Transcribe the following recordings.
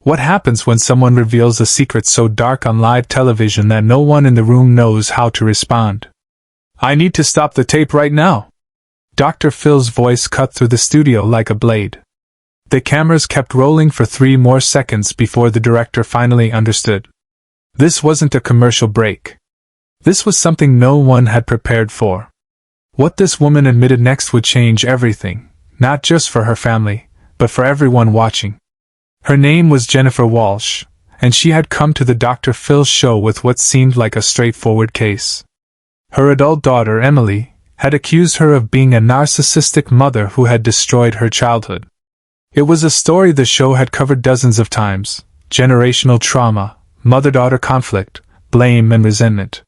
What happens when someone reveals a secret so dark on live television that no one in the room knows how to respond? I need to stop the tape right now. Dr. Phil's voice cut through the studio like a blade. The cameras kept rolling for 3 more seconds before the director finally understood. This wasn't a commercial break. This was something no one had prepared for. What this woman admitted next would change everything, not just for her family, but for everyone watching. Her name was Jennifer Walsh, and she had come to the Dr. Phil show with what seemed like a straightforward case. Her adult daughter, Emily, had accused her of being a narcissistic mother who had destroyed her childhood. It was a story the show had covered dozens of times: generational trauma, mother-daughter conflict, blame and resentment.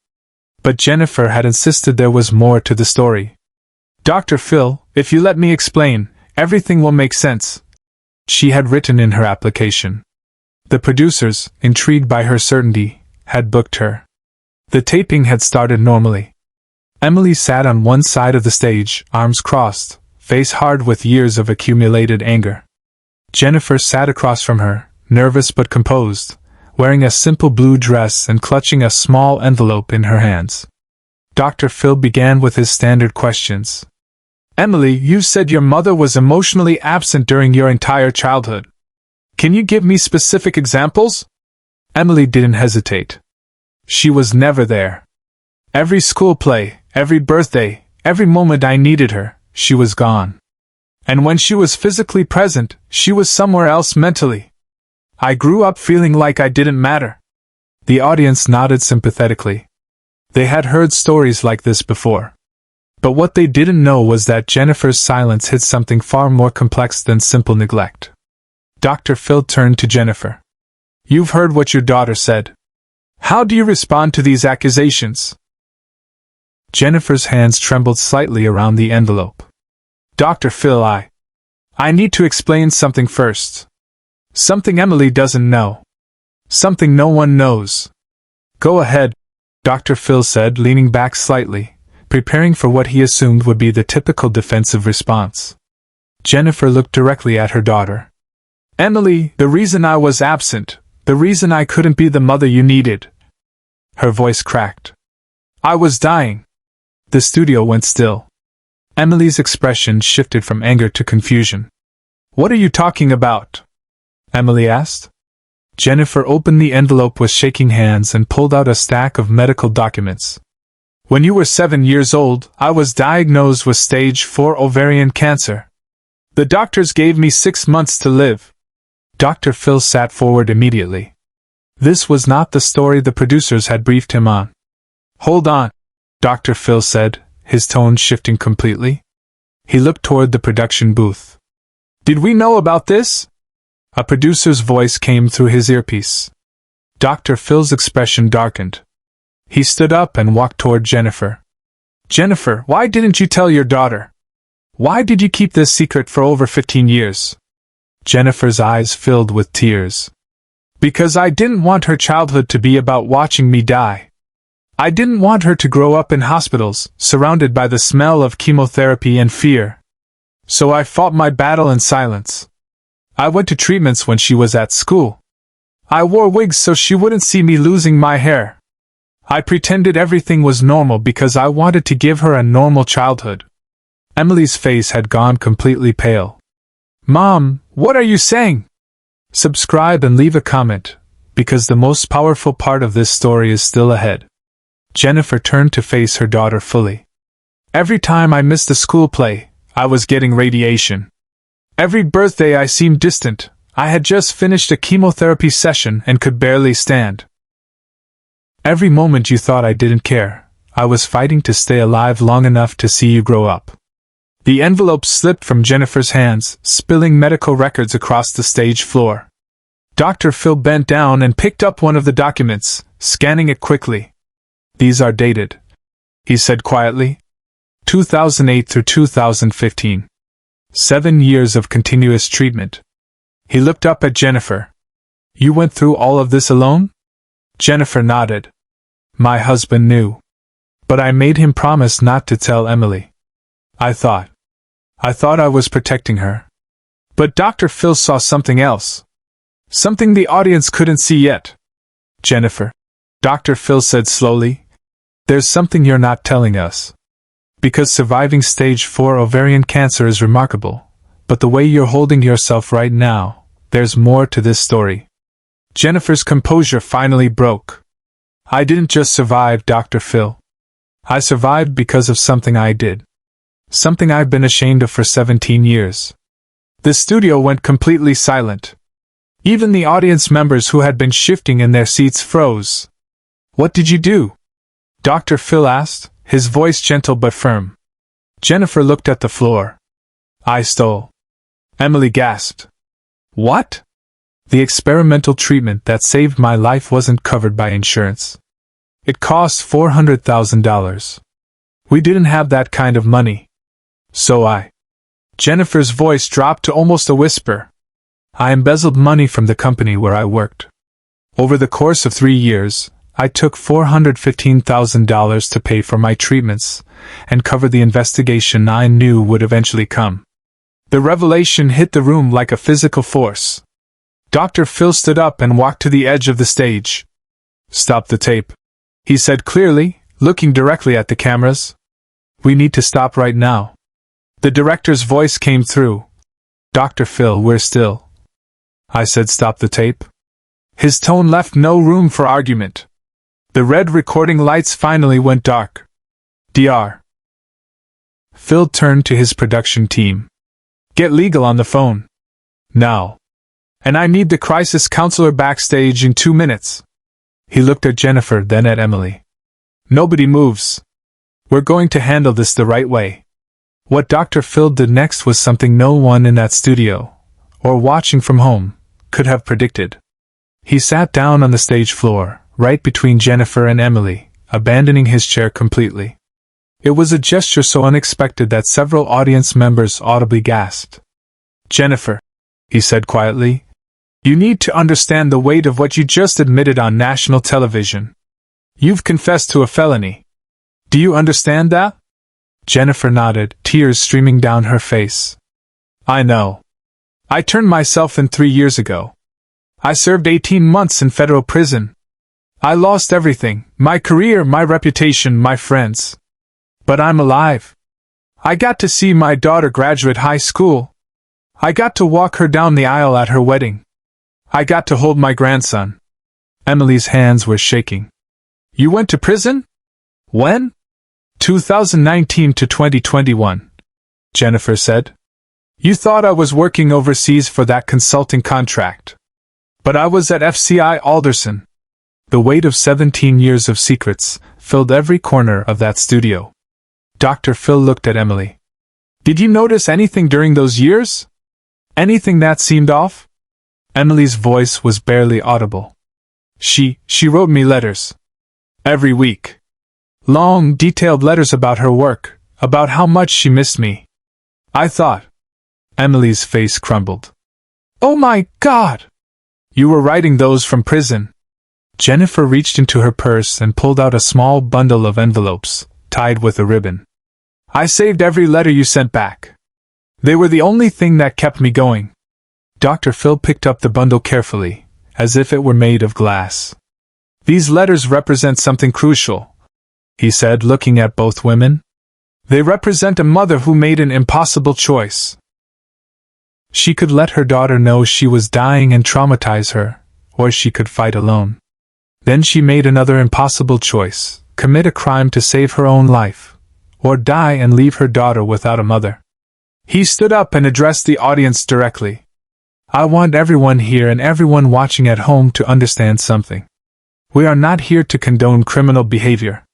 But Jennifer had insisted there was more to the story. Dr. Phil, if you let me explain, everything will make sense, she had written in her application. The producers, intrigued by her certainty, had booked her. The taping had started normally. Emily sat on one side of the stage, arms crossed, face hard with years of accumulated anger. Jennifer sat across from her, nervous but composed, wearing a simple blue dress and clutching a small envelope in her hands. Dr. Phil began with his standard questions. Emily, you said your mother was emotionally absent during your entire childhood. Can you give me specific examples? Emily didn't hesitate. She was never there. Every school play, every birthday, every moment I needed her, she was gone. And when she was physically present, she was somewhere else mentally. I grew up feeling like I didn't matter. The audience nodded sympathetically. They had heard stories like this before. But what they didn't know was that Jennifer's silence hid something far more complex than simple neglect. Dr. Phil turned to Jennifer. You've heard what your daughter said. How do you respond to these accusations? Jennifer's hands trembled slightly around the envelope. Dr. Phil, I need to explain something first. Something Emily doesn't know. Something no one knows. Go ahead, Dr. Phil said, leaning back slightly, preparing for what he assumed would be the typical defensive response. Jennifer looked directly at her daughter. Emily, the reason I was absent, the reason I couldn't be the mother you needed. Her voice cracked. I was dying. The studio went still. Emily's expression shifted from anger to confusion. What are you talking about? Emily asked. Jennifer opened the envelope with shaking hands and pulled out a stack of medical documents. When you were 7 years old, I was diagnosed with stage 4 ovarian cancer. The doctors gave me 6 months to live. Dr. Phil sat forward immediately. This was not the story the producers had briefed him on. Hold on, Dr. Phil said, his tone shifting completely. He looked toward the production booth. Did we know about this? A producer's voice came through his earpiece. Dr. Phil's expression darkened. He stood up and walked toward Jennifer. Jennifer, why didn't you tell your daughter? Why did you keep this secret for over 15 years? Jennifer's eyes filled with tears. Because I didn't want her childhood to be about watching me die. I didn't want her to grow up in hospitals, surrounded by the smell of chemotherapy and fear. So I fought my battle in silence. I went to treatments when she was at school. I wore wigs so she wouldn't see me losing my hair. I pretended everything was normal because I wanted to give her a normal childhood. Emily's face had gone completely pale. Mom, what are you saying? Subscribe and leave a comment, because the most powerful part of this story is still ahead. Jennifer turned to face her daughter fully. Every time I missed a school play, I was getting radiation. Every birthday I seemed distant. I had just finished a chemotherapy session and could barely stand. Every moment you thought I didn't care, I was fighting to stay alive long enough to see you grow up. The envelope slipped from Jennifer's hands, spilling medical records across the stage floor. Dr. Phil bent down and picked up one of the documents, scanning it quickly. These are dated, he said quietly. 2008 through 2015. 7 years of continuous treatment. He looked up at Jennifer. You went through all of this alone? Jennifer nodded. My husband knew. But I made him promise not to tell Emily. I thought I was protecting her. But Dr. Phil saw something else. Something the audience couldn't see yet. Jennifer, Dr. Phil said slowly, there's something you're not telling us. Because surviving stage 4 ovarian cancer is remarkable, but the way you're holding yourself right now, there's more to this story. Jennifer's composure finally broke. I didn't just survive, Dr. Phil. I survived because of something I did. Something I've been ashamed of for 17 years. The studio went completely silent. Even the audience members who had been shifting in their seats froze. What did you do? Dr. Phil asked, his voice gentle but firm. Jennifer looked at the floor. I stole. Emily gasped. What? The experimental treatment that saved my life wasn't covered by insurance. It cost $400,000. We didn't have that kind of money. So Jennifer's voice dropped to almost a whisper. I embezzled money from the company where I worked. Over the course of 3 years, I took $415,000 to pay for my treatments and cover the investigation I knew would eventually come. The revelation hit the room like a physical force. Dr. Phil stood up and walked to the edge of the stage. Stop the tape, he said clearly, looking directly at the cameras. We need to stop right now. The director's voice came through. Dr. Phil, we're still. I said stop the tape. His tone left no room for argument. The red recording lights finally went dark. Dr. Phil turned to his production team. Get legal on the phone. Now. And I need the crisis counselor backstage in 2 minutes. He looked at Jennifer, then at Emily. Nobody moves. We're going to handle this the right way. What Dr. Phil did next was something no one in that studio, or watching from home, could have predicted. He sat down on the stage floor, right between Jennifer and Emily, abandoning his chair completely. It was a gesture so unexpected that several audience members audibly gasped. Jennifer, he said quietly, you need to understand the weight of what you just admitted on national television. You've confessed to a felony. Do you understand that? Jennifer nodded, tears streaming down her face. I know. I turned myself in 3 years ago. I served 18 months in federal prison. I lost everything, my career, my reputation, my friends. But I'm alive. I got to see my daughter graduate high school. I got to walk her down the aisle at her wedding. I got to hold my grandson. Emily's hands were shaking. You went to prison? When? 2019 to 2021, Jennifer said. You thought I was working overseas for that consulting contract. But I was at FCI Alderson. The weight of 17 years of secrets filled every corner of that studio. Dr. Phil looked at Emily. Did you notice anything during those years? Anything that seemed off? Emily's voice was barely audible. She wrote me letters. Every week. Long, detailed letters about her work, about how much she missed me. I thought. Emily's face crumbled. Oh my God! You were writing those from prison. Jennifer reached into her purse and pulled out a small bundle of envelopes, tied with a ribbon. I saved every letter you sent back. They were the only thing that kept me going. Dr. Phil picked up the bundle carefully, as if it were made of glass. These letters represent something crucial, he said, looking at both women. They represent a mother who made an impossible choice. She could let her daughter know she was dying and traumatize her, or she could fight alone. Then she made another impossible choice, commit a crime to save her own life, or die and leave her daughter without a mother. He stood up and addressed the audience directly. I want everyone here and everyone watching at home to understand something. We are not here to condone criminal behavior.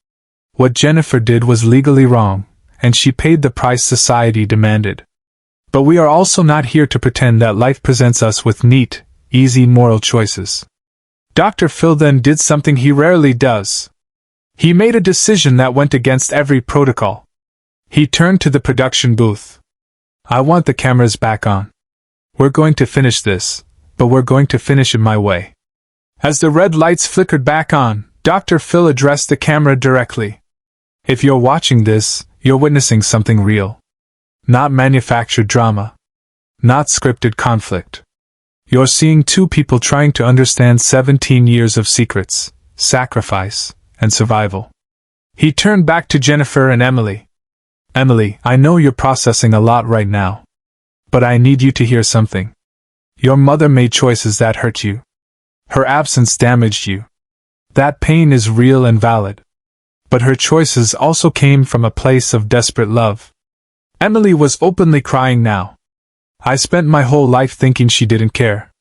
What Jennifer did was legally wrong, and she paid the price society demanded. But we are also not here to pretend that life presents us with neat, easy moral choices. Dr. Phil then did something he rarely does. He made a decision that went against every protocol. He turned to the production booth. I want the cameras back on. We're going to finish this, but we're going to finish it my way. As the red lights flickered back on, Dr. Phil addressed the camera directly. If you're watching this, you're witnessing something real. Not manufactured drama. Not scripted conflict. You're seeing two people trying to understand 17 years of secrets, sacrifice, and survival. He turned back to Jennifer and Emily. Emily, I know you're processing a lot right now. But I need you to hear something. Your mother made choices that hurt you. Her absence damaged you. That pain is real and valid. But her choices also came from a place of desperate love. Emily was openly crying now. I spent my whole life thinking she didn't care.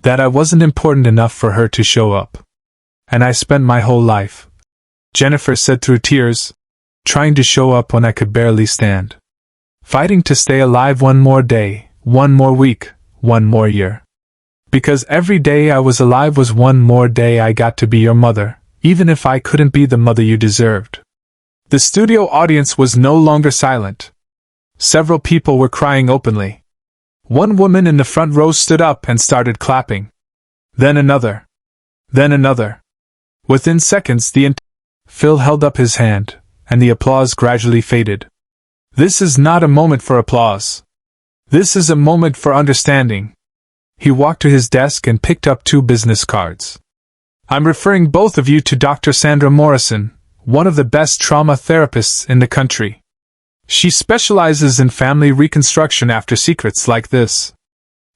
That I wasn't important enough for her to show up. And I spent my whole life, Jennifer said through tears, trying to show up when I could barely stand. Fighting to stay alive one more day, one more week, one more year. Because every day I was alive was one more day I got to be your mother, even if I couldn't be the mother you deserved. The studio audience was no longer silent. Several people were crying openly. One woman in the front row stood up and started clapping. Then another. Then another. Within seconds Phil held up his hand, and the applause gradually faded. This is not a moment for applause. This is a moment for understanding. He walked to his desk and picked up 2 business cards. I'm referring both of you to Dr. Sandra Morrison, one of the best trauma therapists in the country. She specializes in family reconstruction after secrets like this.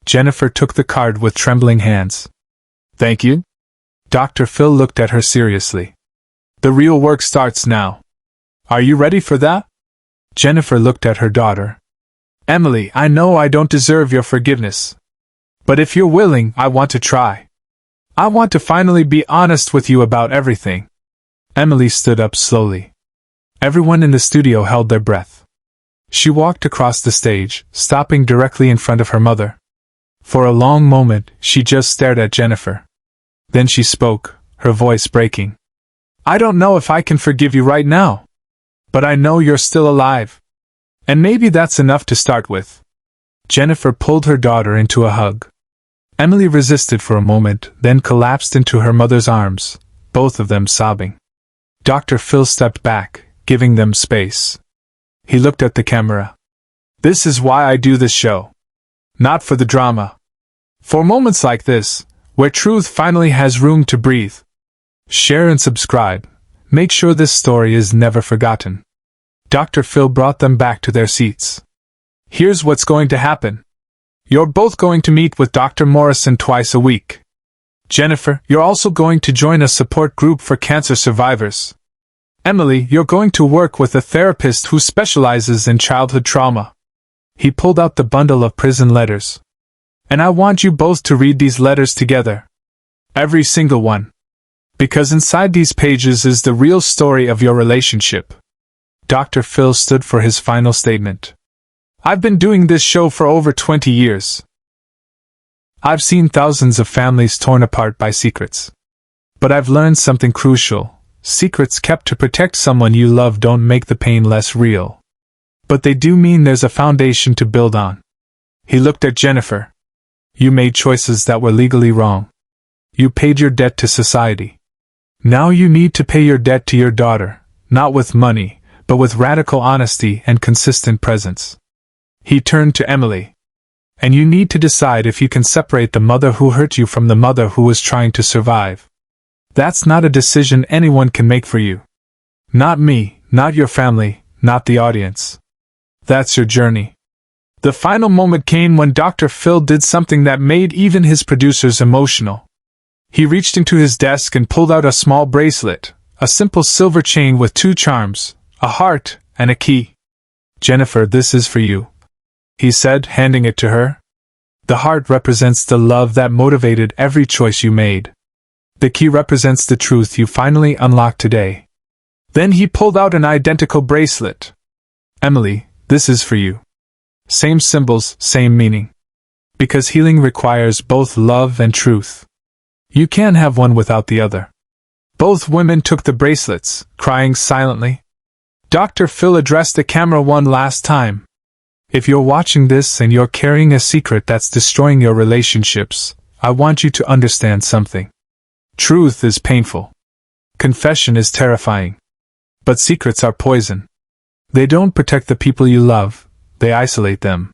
Jennifer took the card with trembling hands. Thank you. Dr. Phil looked at her seriously. The real work starts now. Are you ready for that? Jennifer looked at her daughter. Emily, I know I don't deserve your forgiveness. But if you're willing, I want to try. I want to finally be honest with you about everything. Emily stood up slowly. Everyone in the studio held their breath. She walked across the stage, stopping directly in front of her mother. For a long moment, she just stared at Jennifer. Then she spoke, her voice breaking. I don't know if I can forgive you right now. But I know you're still alive. And maybe that's enough to start with. Jennifer pulled her daughter into a hug. Emily resisted for a moment, then collapsed into her mother's arms, both of them sobbing. Dr. Phil stepped back, giving them space. He looked at the camera. This is why I do this show. Not for the drama. For moments like this, where truth finally has room to breathe. Share and subscribe. Make sure this story is never forgotten. Dr. Phil brought them back to their seats. Here's what's going to happen. You're both going to meet with Dr. Morrison twice a week. Jennifer, you're also going to join a support group for cancer survivors. Emily, you're going to work with a therapist who specializes in childhood trauma. He pulled out the bundle of prison letters. And I want you both to read these letters together. Every single one. Because inside these pages is the real story of your relationship. Dr. Phil stood for his final statement. I've been doing this show for over 20 years. I've seen thousands of families torn apart by secrets. But I've learned something crucial. Secrets kept to protect someone you love don't make the pain less real. But they do mean there's a foundation to build on. He looked at Jennifer. You made choices that were legally wrong. You paid your debt to society. Now you need to pay your debt to your daughter, not with money, but with radical honesty and consistent presence. He turned to Emily. And you need to decide if you can separate the mother who hurt you from the mother who was trying to survive. That's not a decision anyone can make for you. Not me, not your family, not the audience. That's your journey. The final moment came when Dr. Phil did something that made even his producers emotional. He reached into his desk and pulled out a small bracelet, a simple silver chain with 2 charms, a heart, and a key. Jennifer, this is for you, he said, handing it to her. The heart represents the love that motivated every choice you made. The key represents the truth you finally unlocked today. Then he pulled out an identical bracelet. Emily, this is for you. Same symbols, same meaning. Because healing requires both love and truth. You can't have one without the other. Both women took the bracelets, crying silently. Dr. Phil addressed the camera one last time. If you're watching this and you're carrying a secret that's destroying your relationships, I want you to understand something. Truth is painful. Confession is terrifying. But secrets are poison. They don't protect the people you love, they isolate them.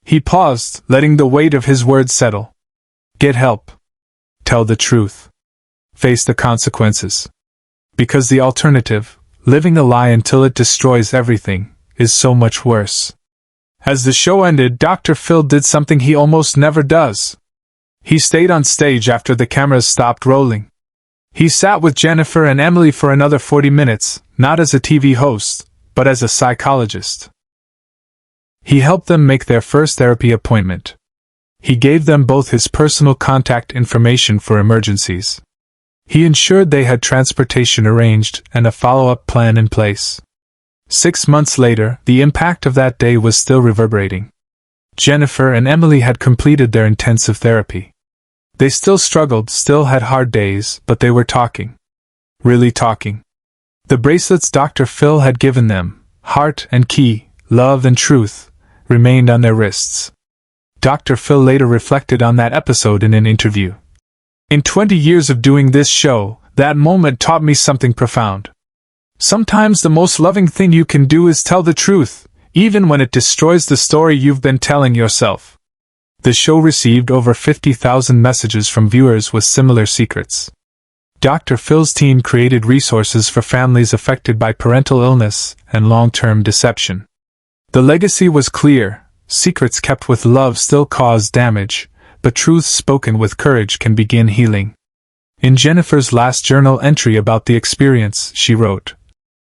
He paused, letting the weight of his words settle. Get help. Tell the truth. Face the consequences. Because the alternative, living a lie until it destroys everything, is so much worse. As the show ended, Dr. Phil did something he almost never does. He stayed on stage after the cameras stopped rolling. He sat with Jennifer and Emily for another 40 minutes, not as a TV host, but as a psychologist. He helped them make their first therapy appointment. He gave them both his personal contact information for emergencies. He ensured they had transportation arranged and a follow-up plan in place. 6 months later, the impact of that day was still reverberating. Jennifer and Emily had completed their intensive therapy. They still struggled, still had hard days, but they were talking. Really talking. The bracelets Dr. Phil had given them, heart and key, love and truth, remained on their wrists. Dr. Phil later reflected on that episode in an interview. In 20 years of doing this show, that moment taught me something profound. Sometimes the most loving thing you can do is tell the truth, even when it destroys the story you've been telling yourself. The show received over 50,000 messages from viewers with similar secrets. Dr. Phil's team created resources for families affected by parental illness and long-term deception. The legacy was clear: secrets kept with love still cause damage, but truths spoken with courage can begin healing. In Jennifer's last journal entry about the experience, she wrote,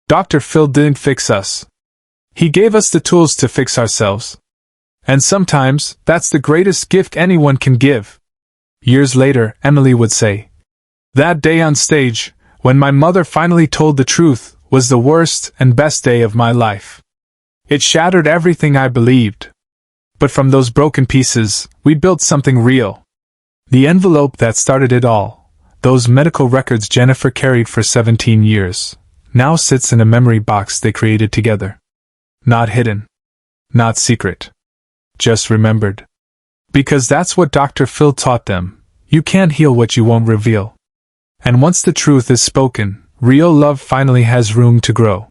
"Dr. Phil didn't fix us. He gave us the tools to fix ourselves. And sometimes, that's the greatest gift anyone can give." Years later, Emily would say, "That day on stage, when my mother finally told the truth, was the worst and best day of my life. It shattered everything I believed. But from those broken pieces, we built something real." The envelope that started it all, those medical records Jennifer carried for 17 years, now sits in a memory box they created together. Not hidden. Not secret. Just remembered. Because that's what Dr. Phil taught them: you can't heal what you won't reveal. And once the truth is spoken, real love finally has room to grow.